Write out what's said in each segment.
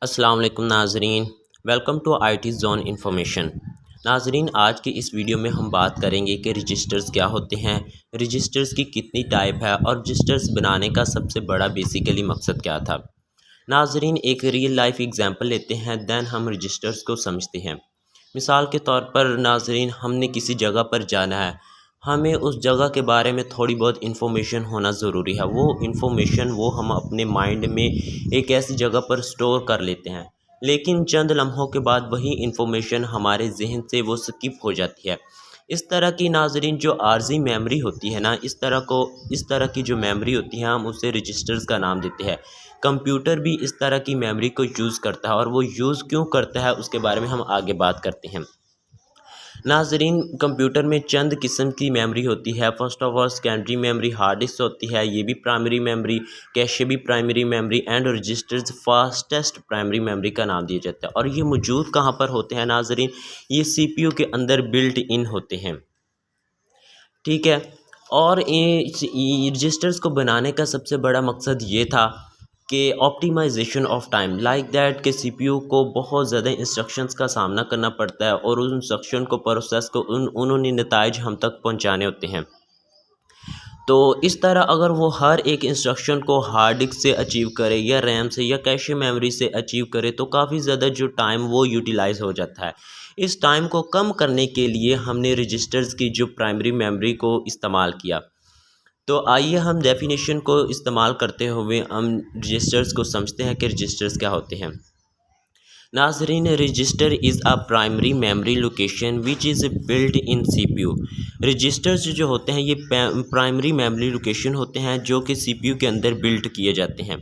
अस्सलाम वालेकुम नाजरीन, welcome to IT zone information. नाजरीन, आज की इस वीडियो में हम बात करेंगे कि रजिस्टर्स क्या होते हैं, रजिस्टर्स की कितनी टाइप है और रजिस्टर्स बनाने का सबसे बड़ा बेसिकली मकसद क्या था। नाजरीन, एक रियल लाइफ एग्जांपल लेते हैं, दैन हम रजिस्टर्स को समझते हैं। मिसाल के तौर पर नाजरीन, हमने किसी जगह पर जाना है, हमें उस जगह के बारे में थोड़ी बहुत इन्फॉर्मेशन होना ज़रूरी है। वो इन्फॉर्मेशन हम अपने माइंड में एक ऐसी जगह पर स्टोर कर लेते हैं, लेकिन चंद लम्हों के बाद वही इन्फॉर्मेशन हमारे जहन से वो स्किप हो जाती है। इस तरह की नाजरीन जो आर्जी मेमोरी होती है ना, इस तरह की जो मेमोरी होती है, हम उसे रजिस्टर्स का नाम देते हैं। कंप्यूटर भी इस तरह की मेमोरी को यूज़ करता है, और वो यूज़ क्यों करता है उसके बारे में हम आगे बात करते हैं। नाजरीन, कंप्यूटर में चंद किस्म की मेमोरी होती है। First of all secondary memory hard disk होती है, ये भी प्राइमरी मेमोरी, कैशे भी primary memory, and registers fastest primary memory का नाम दिया जाता है। और ये मौजूद कहाँ पर होते हैं नाजरीन, ये CPU के अंदर बिल्ट इन होते हैं, ठीक है। और रजिस्टर्स को बनाने का सबसे बड़ा मकसद ये था कि optimization of time, like that के CPU को बहुत ज़्यादा इंस्ट्रक्शंस का सामना करना पड़ता है, और उन इंस्ट्रक्शन को प्रोसेस को उन्होंने नताइज हम तक पहुंचाने होते हैं। तो इस तरह अगर वो हर एक इंस्ट्रक्शन को हार्ड डिस्क से अचीव करे, या रैम से, या कैशे मेमोरी से अचीव करे, तो काफ़ी ज़्यादा जो टाइम वो यूटिलाइज हो जाता है। इस टाइम को कम करने के लिए हमने रजिस्टर्स की जो प्राइमरी मेमोरी को इस्तेमाल किया। तो आइए हम डेफिनेशन को इस्तेमाल करते हुए हम रजिस्टर्स को समझते हैं कि रजिस्टर्स क्या होते हैं। नाजरीन, register is a primary memory location which is built in CPU। Registers जो होते हैं ये प्राइमरी मेमोरी लोकेशन होते हैं जो कि CPU के अंदर बिल्ट किए जाते हैं।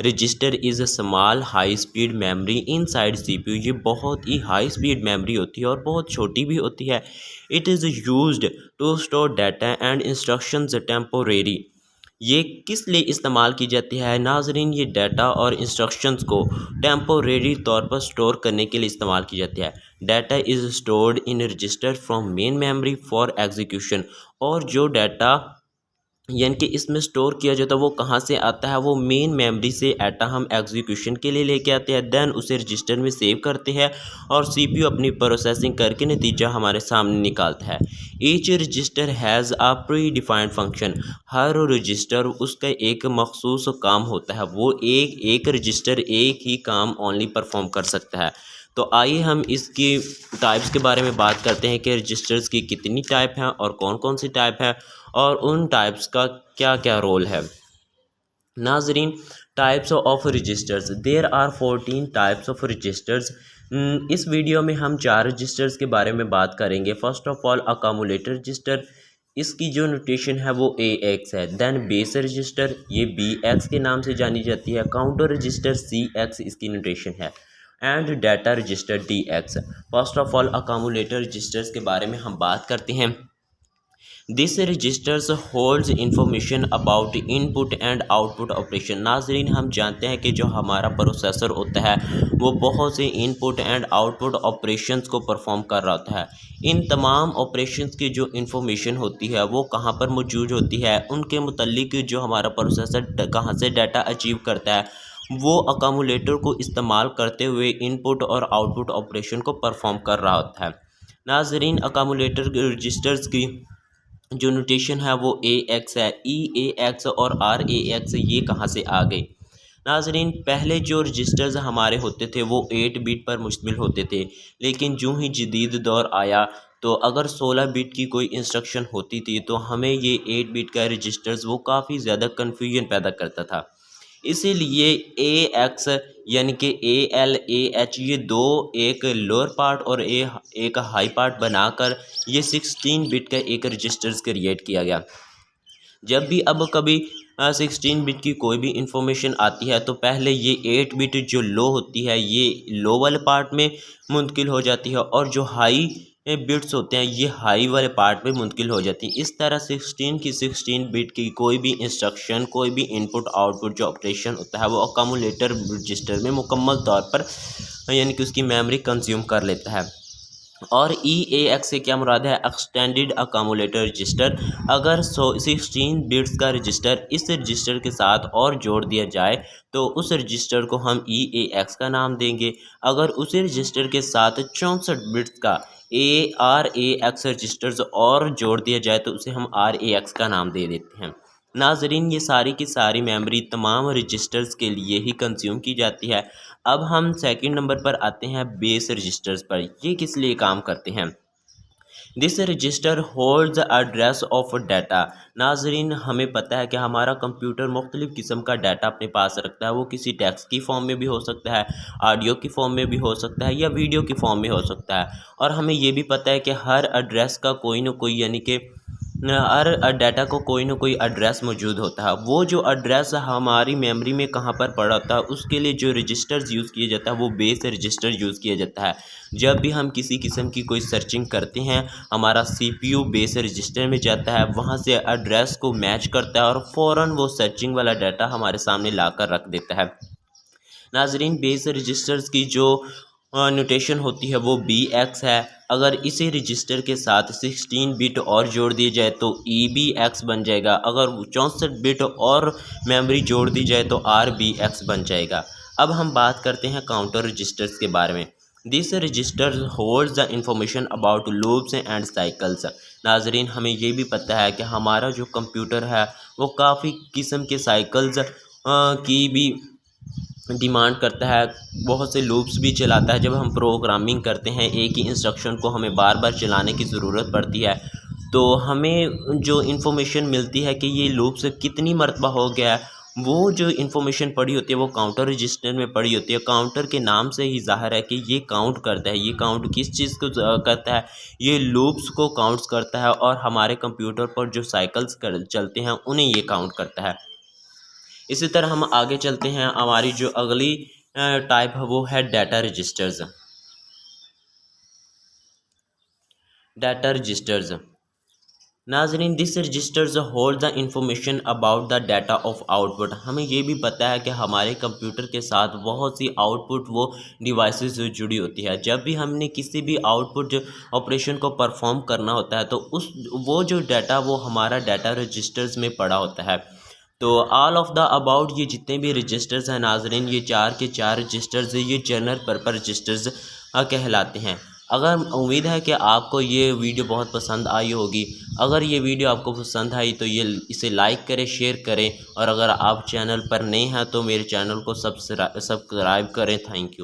Register is a small high speed memory inside CPU। ये बहुत ही हाई स्पीड मेमोरी होती है और बहुत छोटी भी होती है। It is used to store data and instructions temporary. ये किस लिए इस्तेमाल की जाती है नाजरीन, ये डाटा और इंस्ट्रक्शंस को टेम्पोरेरी तौर पर स्टोर करने के लिए इस्तेमाल की जाती है। Data is stored in register from main memory for execution. और जो डाटा यानी कि इसमें स्टोर किया जाता है वो कहाँ से आता है, वो मेन मेमोरी से डाटा हम एग्जीक्यूशन के लिए लेके आते हैं, देन उसे रजिस्टर में सेव करते हैं, और CPU अपनी प्रोसेसिंग करके नतीजा हमारे सामने निकालता है। Each register has a predefined function. हर रजिस्टर उसका एक मखसूस काम होता है, वो एक रजिस्टर एक ही काम ओनली परफॉर्म कर सकता है। तो आइए हम इसकी टाइप्स के बारे में बात करते हैं कि रजिस्टर्स की कितनी टाइप हैं और कौन कौन सी टाइप है, और उन टाइप्स का क्या क्या रोल है। नाजरीन, types of registers, there are 14 types of registers. इस वीडियो में हम 4 रजिस्टर्स के बारे में बात करेंगे। First of all accumulator register, इसकी जो नोटेशन है वो AX है। देन बेस रजिस्टर, ये BX के नाम से जानी जाती है। काउंटर रजिस्टर CX इसकी नोटेशन है। And data register DX। First of all accumulator registers के बारे में हम बात करते हैं। This registers holds information about input and output operation. नाजरीन, हम जानते हैं कि जो हमारा प्रोसेसर होता है वो बहुत से इनपुट एंड आउटपुट ऑपरेशंस को परफॉर्म कर रहा होता है। इन तमाम ऑपरेशंस की जो इंफॉर्मेशन होती है वो कहाँ पर मौजूद होती है, उनके मुतल्लिक जो हमारा प्रोसेसर कहाँ से डाटा अचीव करता है, वो अकामुलेटर को इस्तेमाल करते हुए इनपुट और आउटपुट ऑपरेशन को परफॉर्म कर रहा होता है। नाजरीन, अकामुलेटर रजिस्टर्स की जो नोटेशन है वो AX है। EAX और RAX ये कहाँ से आ गए। नाजरीन, पहले जो रजिस्टर्स हमारे होते थे वो 8 बिट पर मुश्तमिल होते थे, लेकिन जो ही जदीद दौर आया तो अगर 16 बिट की कोई इंस्ट्रक्शन होती थी तो हमें ये 8 बिट का रजिस्टर्स वो काफ़ी ज़्यादा कन्फ्यूजन पैदा करता था। इसीलिए AX यानी कि ALAH ये दो, एक लोअर पार्ट और एक हाई पार्ट बनाकर ये 16 बिट का एक रजिस्टर्स क्रिएट किया गया। जब भी अब कभी 16 बिट की कोई भी इंफॉर्मेशन आती है तो पहले ये 8 बिट जो लो होती है ये लो वाले पार्ट में मुंतकिल हो जाती है, और जो हाई बिट्स होते हैं ये हाई वाले पार्ट में मुंतकिल हो जाती है। इस तरह 16 बिट की कोई भी इंस्ट्रक्शन, कोई भी इनपुट आउटपुट जो ऑपरेशन होता है वो अकामुलेटर रजिस्टर में मुकम्मल तौर पर यानी कि उसकी मेमोरी कंज्यूम कर लेता है। और EAX से क्या मुराद है, एक्सटेंडेड अकामुलेटर रजिस्टर। अगर 16 बिट्स का रजिस्टर इस रजिस्टर के साथ और जोड़ दिया जाए तो उस रजिस्टर को हम EAX का नाम देंगे। अगर उसी रजिस्टर के साथ 64 बिट्स का RAX रजिस्टर्स और जोड़ दिया जाए तो उसे हम RAX का नाम दे देते हैं। नाजरीन, ये सारी की सारी मेमोरी तमाम रजिस्टर्स के लिए ही कंज्यूम की जाती है। अब हम सेकंड नंबर पर आते हैं बेस रजिस्टर्स पर। ये किस लिए काम करते हैं? This register holds address of data. नाजरीन, हमें पता है कि हमारा कंप्यूटर मुख्तलिफ़ किस्म का डाटा अपने पास रखता है। वो किसी टेक्स्ट की फॉर्म में भी हो सकता है, ऑडियो की फॉर्म में भी हो सकता है, या वीडियो की फॉर्म में हो सकता है। और हमें ये भी पता है कि हर एड्रेस का कोई ना कोई, यानी कि हर डाटा को कोई ना कोई एड्रेस मौजूद होता है। वो जो एड्रेस हमारी मेमोरी में कहाँ पर पड़ा होता है, उसके लिए जो रजिस्टर्स यूज़ किया जाता है वो बेस रजिस्टर यूज़ किया जाता है। जब भी हम किसी किस्म की कोई सर्चिंग करते हैं, हमारा CPU बेस रजिस्टर में जाता है, वहाँ से एड्रेस को मैच करता है और फ़ौरन वो सर्चिंग वाला डाटा हमारे सामने ला कर रख देता है। नाजरीन, बेस रजिस्टर्स की जो नोटेशन होती है वो BX है। अगर इसी रजिस्टर के साथ 16 बिट और जोड़ दिए जाए तो EBX बन जाएगा। अगर 64 बिट और मेमोरी जोड़ दी जाए तो RBX बन जाएगा। अब हम बात करते हैं काउंटर रजिस्टर्स के बारे में। This register holds the information about loops and cycles. नाजरीन, हमें ये भी पता है कि हमारा जो कंप्यूटर है वो काफ़ी किस्म के साइकिल्स की भी डिमांड करता है। बहुत से लूप्स भी चलाता है। जब हम प्रोग्रामिंग करते हैं, एक ही इंस्ट्रक्शन को हमें बार बार चलाने की ज़रूरत पड़ती है, तो हमें जो इन्फॉर्मेशन मिलती है कि ये लूप्स कितनी मरतबा हो गया है, वो जो इन्फॉर्मेशन पड़ी होती है वो काउंटर रजिस्टर में पड़ी होती है। काउंटर के नाम से ही ज़ाहिर है कि ये काउंट करता है। ये काउंट किस चीज़ को करता है? ये लूप्स को काउंट्स करता है और हमारे कंप्यूटर पर जो साइकिल्स चलते हैं उन्हें ये काउंट करता है। इसी तरह हम आगे चलते हैं। हमारी जो अगली टाइप है वो है डाटा रजिस्टर्स। डाटा रजिस्टर्स, नाजरीन, this registers hold the information about the data of output. हमें ये भी पता है कि हमारे कंप्यूटर के साथ बहुत सी आउटपुट वो डिवाइसेस जुड़ी होती है। जब भी हमने किसी भी आउटपुट ऑपरेशन को परफॉर्म करना होता है तो वो जो डाटा वो हमारा डाटा रजिस्टर्स में पड़ा होता है। तो ऑल ऑफ द अबाउट ये जितने भी रजिस्टर्स हैं नाजरीन, ये 4 के 4 रजिस्टर्स, ये जनरल पर्पस रजिस्टर्स कहलाते हैं। अगर उम्मीद है कि आपको ये वीडियो बहुत पसंद आई होगी। अगर ये वीडियो आपको पसंद आई तो इसे लाइक करें, शेयर करें, और अगर आप चैनल पर नए हैं तो मेरे चैनल को सब्सक्राइब करें। Thank you.